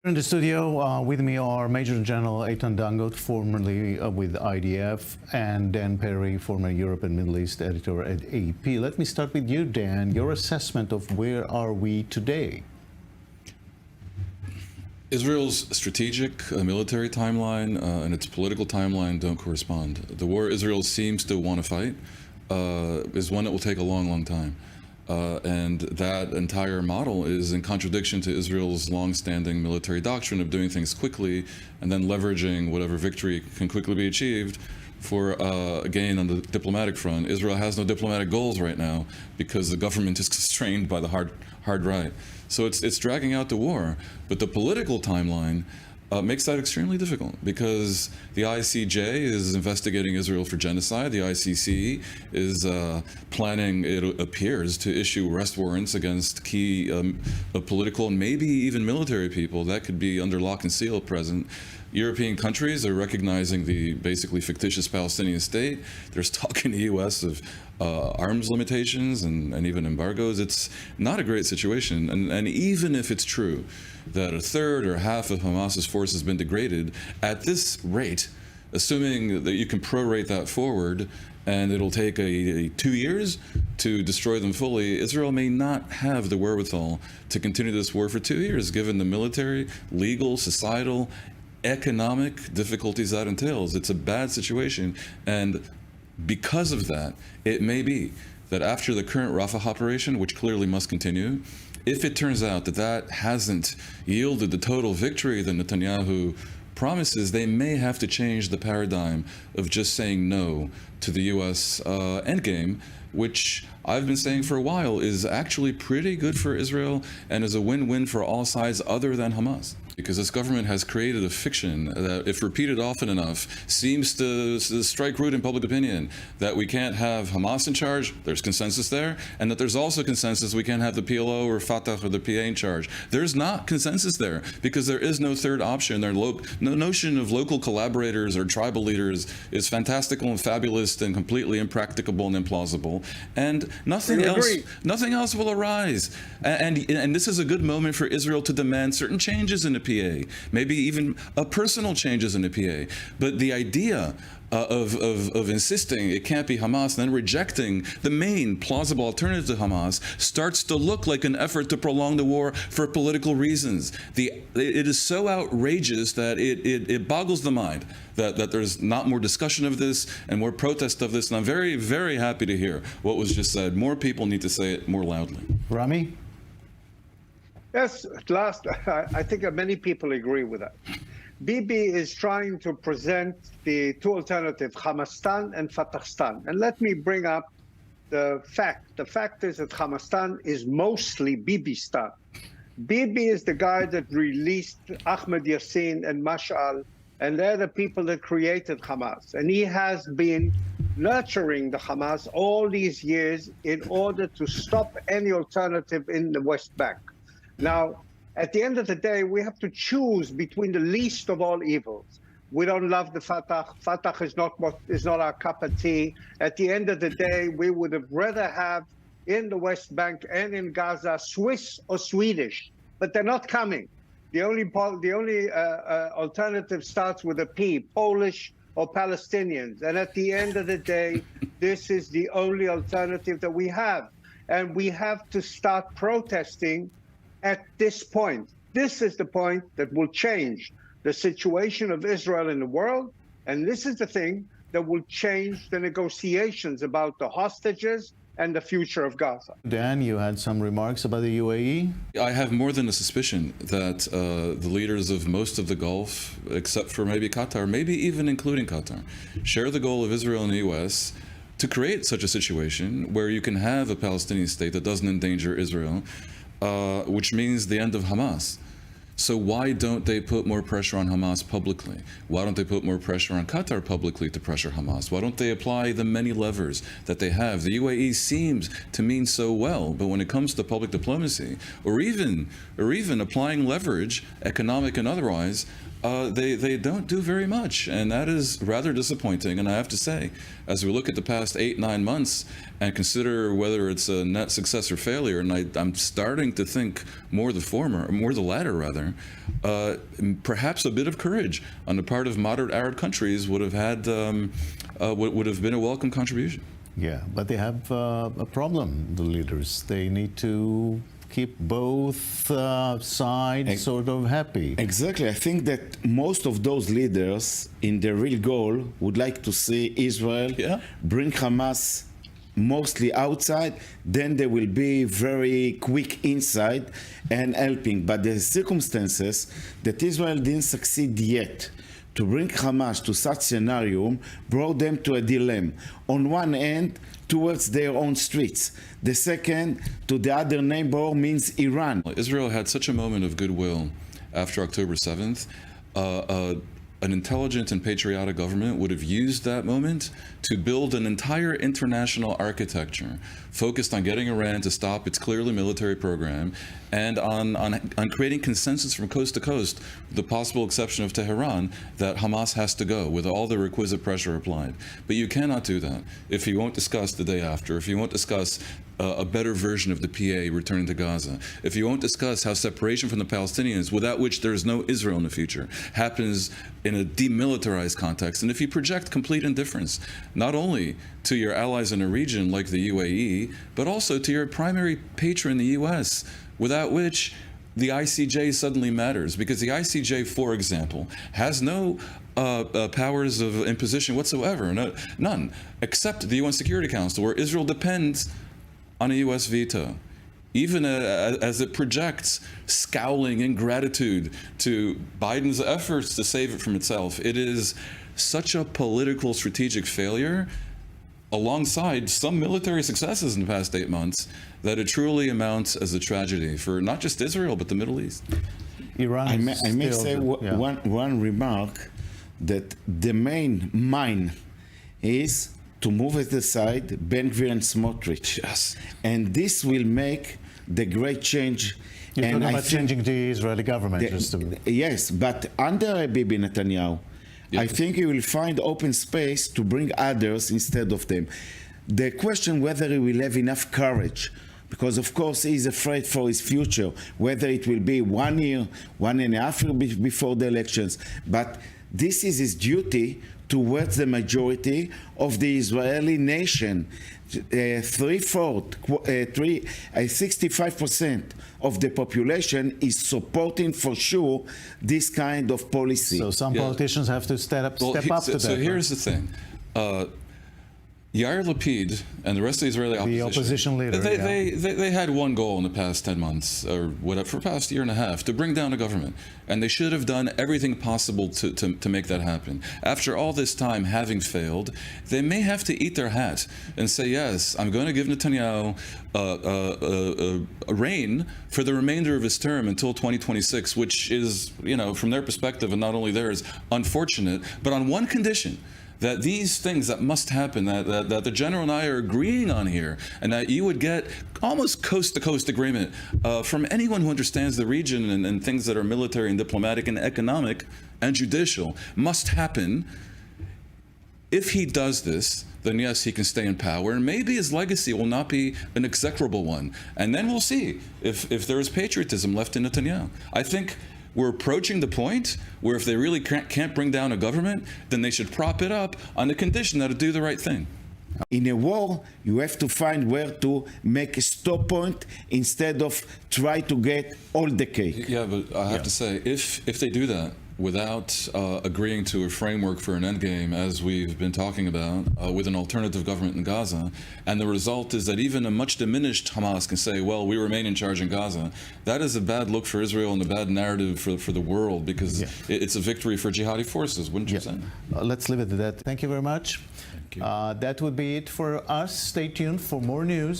In the studio with me are Major General Eitan Dangot, formerly with IDF, and Dan Perry, former Europe and Middle East editor at AP. Let me start with you, Dan. Your assessment of where are we today? Israel's strategic military timeline and its political timeline don't correspond. The war Israel seems to want to fight is one that will take a long, long time. And that entire model is in contradiction to Israel's long-standing military doctrine of doing things quickly and then leveraging whatever victory can quickly be achieved for a gain on the diplomatic front. Israel has no diplomatic goals right now because the government is constrained by the hard right. So it's dragging out the war. But the political timeline makes that extremely difficult because the ICJ is investigating Israel for genocide. The ICC is planning, it appears, to issue arrest warrants against key political and maybe even military people that could be under lock and seal present. European countries are recognizing the basically fictitious Palestinian state. There's talk in the U.S. of arms limitations and even embargoes. It's not a great situation. And even if it's true that a third or half of Hamas's force has been degraded, at this rate, assuming that you can prorate that forward, and it'll take 2 years to destroy them fully, Israel may not have the wherewithal to continue this war for 2 years, given the military, legal, societal, economic difficulties that entails. It's a bad situation, and because of that, it may be that after the current Rafah operation, which clearly must continue, if it turns out that that hasn't yielded the total victory that Netanyahu promises, they may have to change the paradigm of just saying no to the U.S. endgame, which I've been saying for a while is actually pretty good for Israel and is a win-win for all sides other than Hamas. Because this government has created a fiction that, if repeated often enough, seems to strike root in public opinion, that we can't have Hamas in charge, there's consensus there, and that there's also consensus we can't have the PLO or Fatah or the PA in charge. There's not consensus there, because there is no third option. The notion of local collaborators or tribal leaders is fantastical and fabulous and completely impracticable and implausible, and nothing else will arise. And this is a good moment for Israel to demand certain changes in the PA, maybe even personal changes in the PA. But the idea of insisting it can't be Hamas and then rejecting the main plausible alternative to Hamas starts to look like an effort to prolong the war for political reasons. It is so outrageous that it boggles the mind that there's not more discussion of this and more protest of this. And I'm very, very happy to hear what was just said. More people need to say it more loudly. Rami? Yes, at last, I think many people agree with that. Bibi is trying to present the two alternatives, Hamastan and Fatahstan. And let me bring up the fact. The fact is that Hamastan is mostly Bibistan. Bibi is the guy that released Ahmed Yassin and Mash'al, and they're the people that created Hamas. And he has been nurturing the Hamas all these years in order to stop any alternative in the West Bank. Now, at the end of the day, we have to choose between the least of all evils. We don't love the Fatah. Fatah is not our cup of tea. At the end of the day, we would have rather have in the West Bank and in Gaza Swiss or Swedish, but they're not coming. The only alternative starts with a P, Polish or Palestinians. And at the end of the day, this is the only alternative that we have. And we have to start protesting at this point. This is the point that will change the situation of Israel in the world, and this is the thing that will change the negotiations about the hostages and the future of Gaza. Dan, you had some remarks about the UAE? I have more than a suspicion that the leaders of most of the Gulf, except for maybe Qatar, maybe even including Qatar, share the goal of Israel and the U.S. to create such a situation where you can have a Palestinian state that doesn't endanger Israel, which means the end of Hamas. So why don't they put more pressure on Hamas publicly? Why don't they put more pressure on Qatar publicly to pressure Hamas? Why don't they apply the many levers that they have? The UAE seems to mean so well, but when it comes to public diplomacy, or even applying leverage, economic and otherwise, they don't do very much, and that is rather disappointing. And I have to say, as we look at the past 8-9 months and consider whether it's a net success or failure, and I'm starting to think more the former, or more the latter rather, perhaps a bit of courage on the part of moderate Arab countries would have had would have been a welcome contribution. Yeah, but they have a problem, the leaders. They need to keep both sides sort of happy. Exactly. I think that most of those leaders, in their real goal, would like to see Israel bring Hamas mostly outside, then they will be very quick inside and helping. But the circumstances that Israel didn't succeed yet to bring Hamas to such scenario brought them to a dilemma. On one end, towards their own streets. The second, to the other neighbor, means Iran. Israel had such a moment of goodwill after October 7th. An intelligent and patriotic government would have used that moment to build an entire international architecture focused on getting Iran to stop its clearly military program and on creating consensus from coast to coast, with the possible exception of Tehran, that Hamas has to go with all the requisite pressure applied. But you cannot do that if you won't discuss the day after, if you won't discuss a better version of the PA returning to Gaza, if you won't discuss how separation from the Palestinians, without which there is no Israel in the future, happens in a demilitarized context, and if you project complete indifference, not only to your allies in a region like the UAE, but also to your primary patron, the US, without which the ICJ suddenly matters, because the ICJ, for example, has no powers of imposition whatsoever, none, except the UN Security Council, where Israel depends on a US veto, even as it projects scowling ingratitude to Biden's efforts to save it from itself. It is such a political strategic failure, alongside some military successes in the past 8 months, that it truly amounts as a tragedy for not just Israel, but the Middle East. Iran I may say one remark, that the main mine is to move it aside Ben-Gvir and Smotrich. Yes. And this will make the great change. You're and talking about changing the Israeli government. Yes, but under Bibi Netanyahu, I think he will find open space to bring others instead of them. The question whether he will have enough courage, because of course he's afraid for his future, whether it will be 1 year, 1.5 years before the elections. But this is his duty towards the majority of the Israeli nation. 65% of the population is supporting for sure this kind of policy. So some politicians have to step up to that. So here's the thing. Yair Lapid and the rest of the Israeli opposition, the opposition leader, they had one goal in the past 10 months, or whatever, for the past year and a half, to bring down a government. And they should have done everything possible to make that happen. After all this time having failed, they may have to eat their hat and say, yes, I'm going to give Netanyahu a reign for the remainder of his term until 2026, which is, from their perspective, and not only theirs, unfortunate, but on one condition: that these things that must happen, that the general and I are agreeing on here, and that you would get almost coast-to-coast agreement from anyone who understands the region and things that are military and diplomatic and economic and judicial, must happen. If he does this, then yes, he can stay in power, and maybe his legacy will not be an execrable one. And then we'll see if there is patriotism left in Netanyahu. I think we're approaching the point where if they really can't bring down a government, then they should prop it up on the condition that it do the right thing. In a war, you have to find where to make a stop point instead of try to get all the cake. Yeah, but I have to say, if they do that without agreeing to a framework for an endgame, as we've been talking about, with an alternative government in Gaza, and the result is that even a much diminished Hamas can say, well, we remain in charge in Gaza, that is a bad look for Israel and a bad narrative for the world, because it's a victory for jihadi forces, wouldn't you say? Let's leave it at that. Thank you very much. Thank you. That would be it for us. Stay tuned for more news.